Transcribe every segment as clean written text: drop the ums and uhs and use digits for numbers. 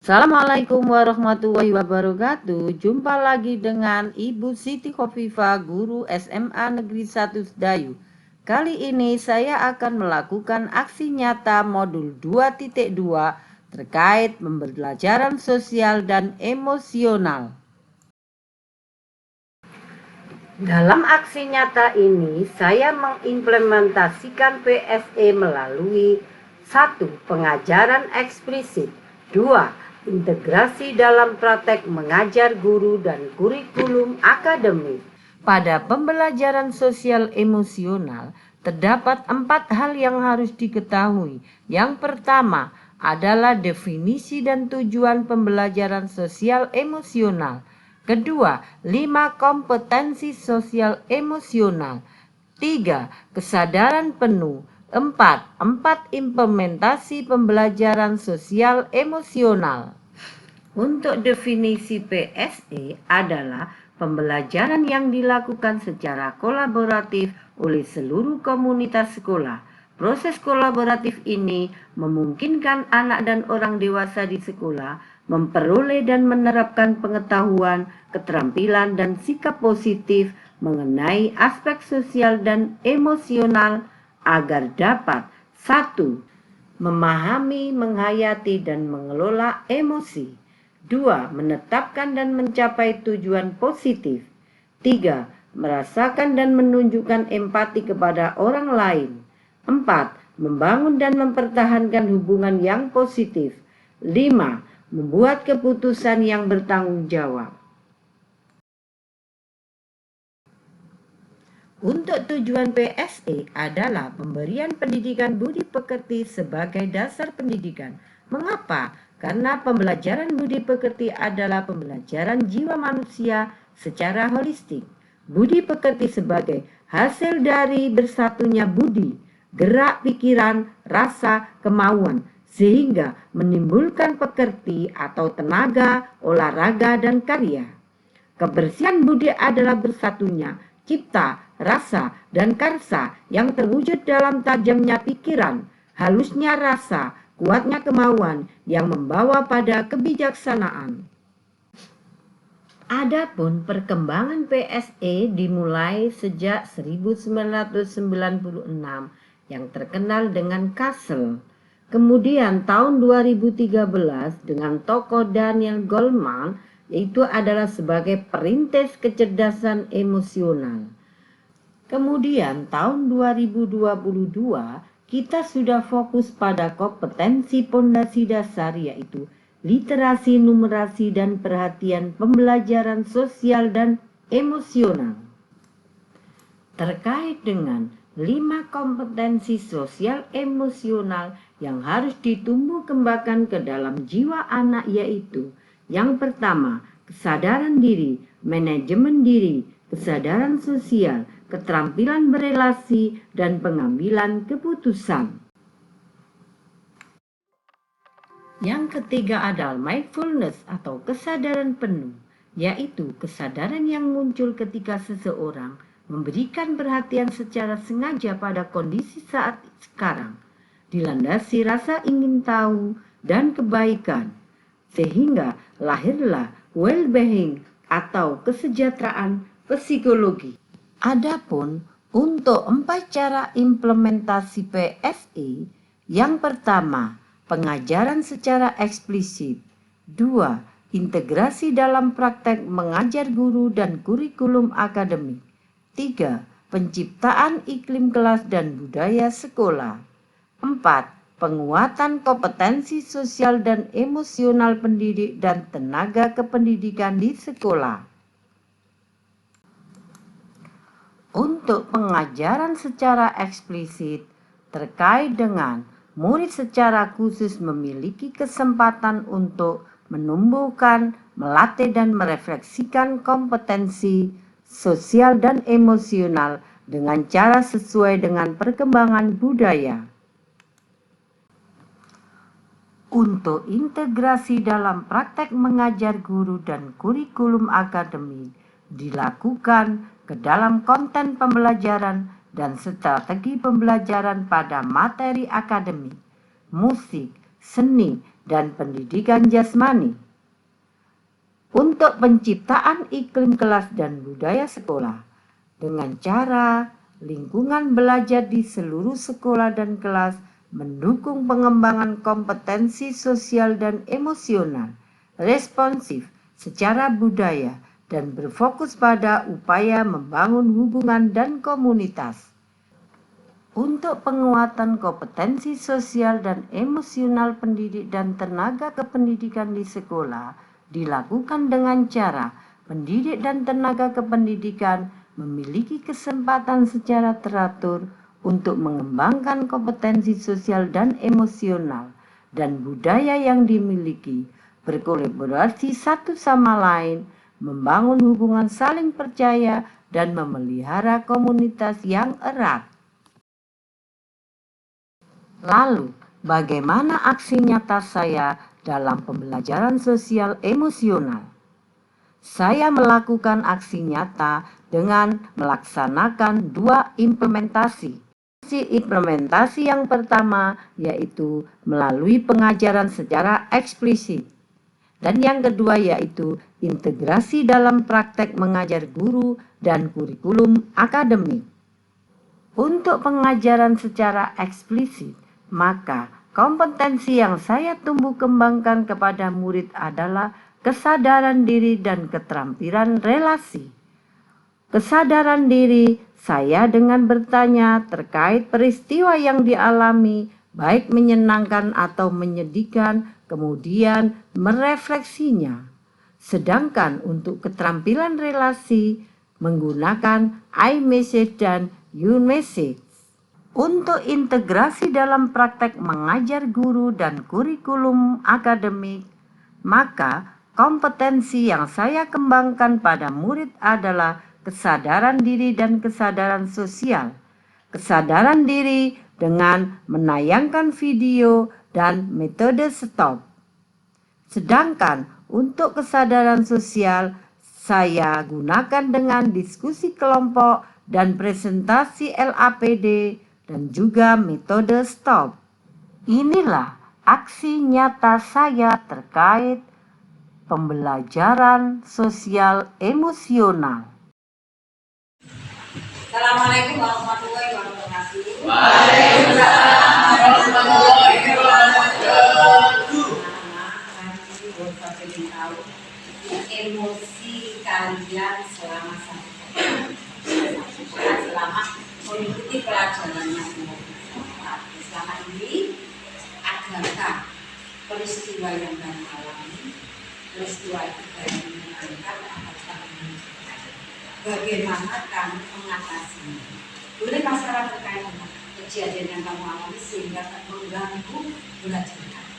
Assalamualaikum warahmatullahi wabarakatuh. Jumpa lagi dengan Ibu Siti Khofifah, guru SMA Negeri 1 Sedayu. Kali ini saya akan melakukan aksi nyata modul 2.2 terkait pembelajaran sosial dan emosional. Dalam aksi nyata ini, saya mengimplementasikan PSE melalui 1. Pengajaran eksplisit, 2. Integrasi dalam praktek mengajar guru dan kurikulum akademik. Pada pembelajaran sosial emosional, terdapat 4 hal yang harus diketahui. Yang pertama adalah definisi dan tujuan pembelajaran sosial emosional. Kedua, 5 kompetensi sosial emosional. 3. Kesadaran penuh. 4. Implementasi pembelajaran sosial emosional. Untuk definisi PSE adalah pembelajaran yang dilakukan secara kolaboratif oleh seluruh komunitas sekolah. Proses kolaboratif ini memungkinkan anak dan orang dewasa di sekolah memperoleh dan menerapkan pengetahuan, keterampilan, dan sikap positif mengenai aspek sosial dan emosional agar dapat 1. Memahami, menghayati, dan mengelola emosi. 2. Menetapkan dan mencapai tujuan positif. 3. Merasakan dan menunjukkan empati kepada orang lain. 4. Membangun dan mempertahankan hubungan yang positif. 5. Membuat keputusan yang bertanggung jawab. Untuk tujuan PSE adalah pemberian pendidikan budi pekerti sebagai dasar pendidikan. Mengapa? Karena pembelajaran budi pekerti adalah pembelajaran jiwa manusia secara holistik. Budi pekerti sebagai hasil dari bersatunya budi, gerak pikiran, rasa, kemauan, sehingga menimbulkan pekerti atau tenaga, olahraga, dan karya. Kebersihan budi adalah bersatunya cipta, rasa, dan karsa yang terwujud dalam tajamnya pikiran, halusnya rasa, kuatnya kemauan yang membawa pada kebijaksanaan. Adapun perkembangan PSE dimulai sejak 1996 yang terkenal dengan Kassel. Kemudian tahun 2013 dengan tokoh Daniel Goleman, yaitu adalah sebagai perintis kecerdasan emosional. Kemudian tahun 2022 kita sudah fokus pada kompetensi pondasi dasar, yaitu literasi, numerasi, dan perhatian pembelajaran sosial dan emosional. Terkait dengan 5 kompetensi sosial emosional yang harus ditumbuh kembangkan ke dalam jiwa anak, yaitu yang pertama, kesadaran diri, manajemen diri, kesadaran sosial, keterampilan berelasi, dan pengambilan keputusan. Yang ketiga adalah mindfulness atau kesadaran penuh, yaitu kesadaran yang muncul ketika seseorang memberikan perhatian secara sengaja pada kondisi saat sekarang, dilandasi rasa ingin tahu dan kebaikan, sehingga lahirlah well-being atau kesejahteraan psikologi. Adapun untuk 4 cara implementasi PSE, yang pertama, pengajaran secara eksplisit. 2. Integrasi dalam praktek mengajar guru dan kurikulum akademik. 3. Penciptaan iklim kelas dan budaya sekolah. 4. Penguatan kompetensi sosial dan emosional pendidik dan tenaga kependidikan di sekolah. Untuk pengajaran secara eksplisit terkait dengan murid secara khusus memiliki kesempatan untuk menumbuhkan, melatih, dan merefleksikan kompetensi sosial dan emosional dengan cara sesuai dengan perkembangan budaya. Untuk integrasi dalam praktek mengajar guru dan kurikulum akademik dilakukan ke dalam konten pembelajaran dan strategi pembelajaran pada materi akademik, musik, seni, dan pendidikan jasmani. Untuk penciptaan iklim kelas dan budaya sekolah dengan cara lingkungan belajar di seluruh sekolah dan kelas mendukung pengembangan kompetensi sosial dan emosional, responsif secara budaya, dan berfokus pada upaya membangun hubungan dan komunitas. Untuk penguatan kompetensi sosial dan emosional pendidik dan tenaga kependidikan di sekolah dilakukan dengan cara pendidik dan tenaga kependidikan memiliki kesempatan secara teratur untuk mengembangkan kompetensi sosial dan emosional dan budaya yang dimiliki, berkolaborasi satu sama lain, membangun hubungan saling percaya, dan memelihara komunitas yang erat. Lalu, bagaimana aksi nyata saya dalam pembelajaran sosial emosional? Saya melakukan aksi nyata dengan melaksanakan 2 implementasi. Implementasi yang pertama yaitu melalui pengajaran secara eksplisit. Dan yang kedua yaitu integrasi dalam praktek mengajar guru dan kurikulum akademik. Untuk pengajaran secara eksplisit, maka kompetensi yang saya tumbuh kembangkan kepada murid adalah kesadaran diri dan keterampilan relasi. Kesadaran diri saya dengan bertanya terkait peristiwa yang dialami, baik menyenangkan atau menyedihkan, kemudian merefleksinya. Sedangkan untuk keterampilan relasi menggunakan I message dan you message. Untuk integrasi dalam praktek mengajar guru dan kurikulum akademik, maka kompetensi yang saya kembangkan pada murid adalah kesadaran diri dan kesadaran sosial. Kesadaran diri dengan menayangkan video dan metode stop. Sedangkan untuk kesadaran sosial, saya gunakan dengan diskusi kelompok dan presentasi LAPD dan juga metode stop. Inilah aksi nyata saya terkait pembelajaran sosial emosional. Assalamualaikum warahmatullahi wabarakatuh. Waalaikumsalam warahmatullahi wabarakatuh. Emosi kalian selama mengikuti pelajarannya. Selama ini, adakah peristiwa yang kalian alami, peristiwa itu kalian menyenangkan atau bagaimana kamu mengatasinya? Boleh masalah terkait dengan kejadian yang kamu alami sehingga mengganggu belajar kamu.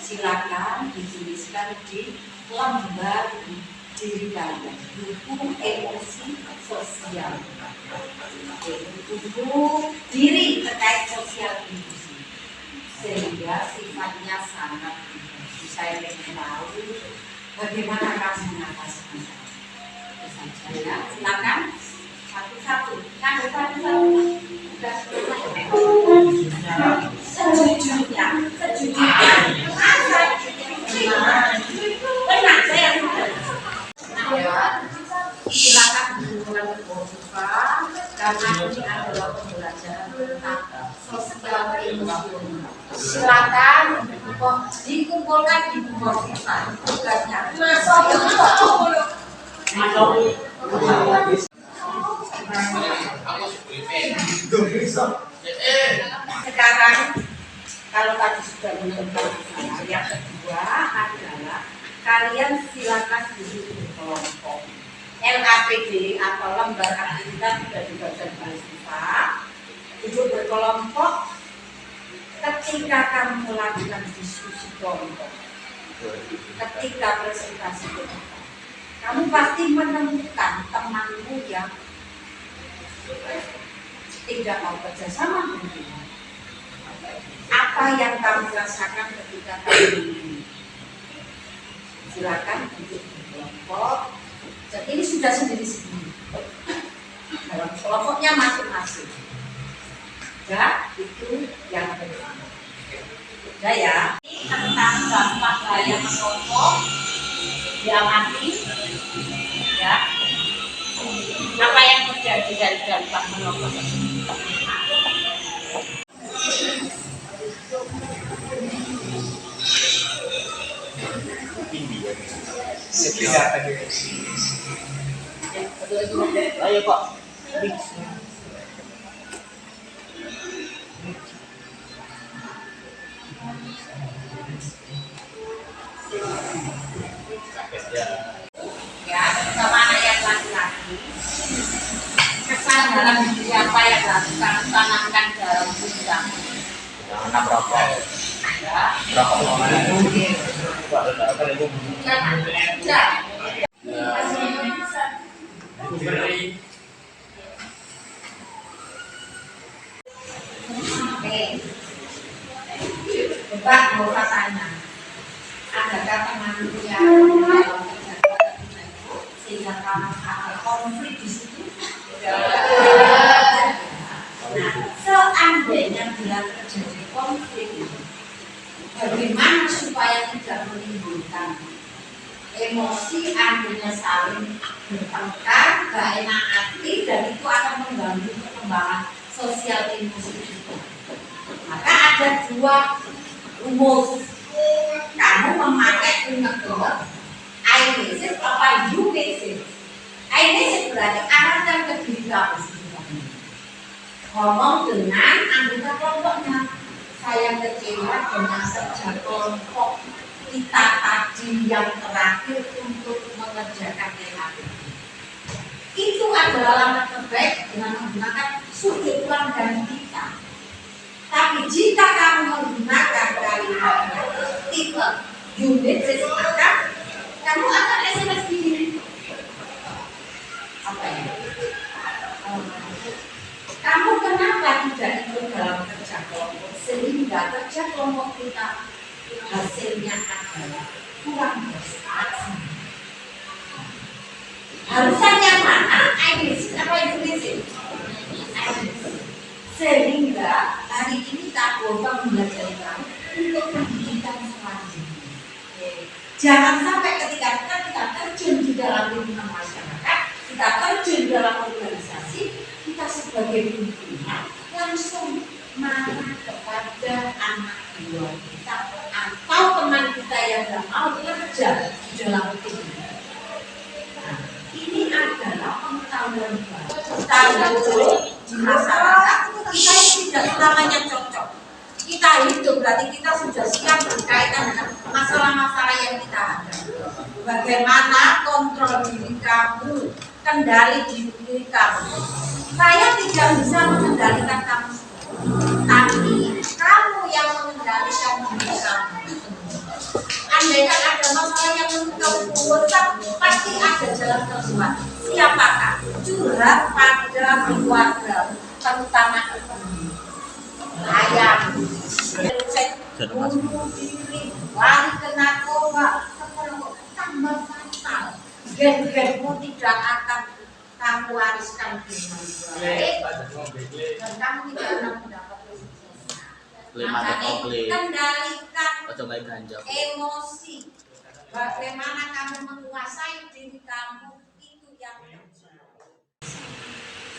Silakan dituliskan di lembar diri kalian, buku emosi sosial, buku diri terkait sosial emosi, sehingga sifatnya sangat saya ingin tahu bagaimana kamu mengatasinya. Ya, silakan satu-satu. Sejujurnya. Benar saya. Silakan hubungan terbuka karena ini adalah pembelajaran tentang sosial emosional. Silakan dikumpulkan di buku kita. Tugasnya. Sekarang kalau tadi sudah menentukan yang kedua adalah kalian silakan duduk berkelompok. LAPD atau lembar aktivitas sudah dibagikan oleh Siva. Duduk berkelompok ketika kamu melakukan diskusi kelompok, ketika presentasi kelompok. Kamu pasti menemukan temanmu yang tidak mau kerjasama dengan. Apa yang kamu rasakan ketika kamu ini? Silakan duduk di kelompok. Jadi ini sudah sendiri-sendiri. Dalam kelompoknya masing-masing. Ya, itu yang pertama. Udah ya. tentang dampak bahaya merokok diamati, ya. Apa yang terjadi dari dampak merokok? Ayo Pak. Ya, terutama anak yang laki-laki, kesadaran diri apa yang dilakukan tanamkan dalam diri kamu. Jangan merokok. Ya, Merokok. jangan. Ya. Oke. Coba mau katanya, adakah teman-teman yang dalam kerjaan sehingga kamu ada konflik di situ? Nah, seandainya bila terjadi konflik, bagaimana supaya tidak menimbulkan emosi, akhirnya saling bertengkar, gak enak hati, dan itu akan mengganggu perkembangan sosial emosi kita. Maka ada dua rumus. Kamu memakai unek-unek I-message apa U-message. I-message berarti arahkan ke diri kamu sendiri. Ngomong dengan anggota kelompoknya. Saya kecewa dengan kerja kelompok kita tadi yang terakhir untuk mengerjakan THP. Itu adalah langkah terbaik dengan menggunakan sudut pandang kita. Tapi jika kamu menggunakan kalimat tipe unit, maka kamu akan SMS begini. Apa ya? Kamu kenapa tidak ikut dalam kerja kelompok sehingga kerja kelompok kita hasilnya adalah kurang berprestasi? Harusnya yang mana? Indonesia apa Indonesia? Sehingga hari ini tak boleh belajar kamu untuk pendidikan selanjutnya. Jangan sampai ketika kita terjun di dalam lingkungan masyarakat, kita terjun dalam organisasi, kita sebagai pimpinan langsung marah kepada anak buah kita atau teman kita yang tidak mau bekerja di dalam tim. Nah, ini adalah pengetahuan baru. Tahu di masyarakat kita tidak selamanya cocok. Kita hidup berarti kita sudah siap berkaitan dengan masalah-masalah yang kita hadapi. Bagaimana kontrol diri kamu, kendali diri kamu. Saya tidak bisa mengendalikan kamu, tapi kamu yang mengendalikan diri kamu. Andaikan ada masalah yang menurut kamu bosan, pasti ada jalan keluar. Siapakah? Curhat pada keluarga, terutama teman. Ayam, bunuh diri, lari ke narkoba, tambah fatal. Gen-genmu tidak akan kamu wariskan dengan baik, dan kamu tidak akan mendapat kesuksesan. Makanya kendalikan emosi. Bagaimana kamu menguasai diri kamu, itu yang terjadi.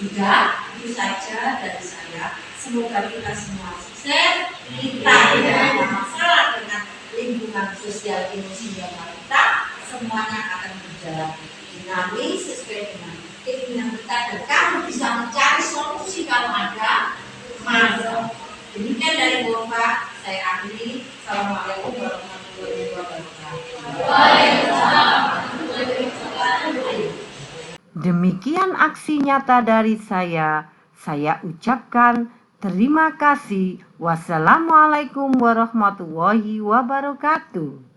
Sudah, itu saja dari saya. Semoga kita semua sukses. Kita tidak ada masalah dengan lingkungan sosial emosi yang kita, semuanya akan berjalan dinamis sesuai dengan keinginan kita, dan kamu bisa mencari solusi kalau ada masalah. Demikian dari Bapak, saya akhiri. Assalamualaikum warahmatullahi wabarakatuh. Demikian aksi nyata dari saya ucapkan terima kasih. Wassalamualaikum warahmatullahi wabarakatuh.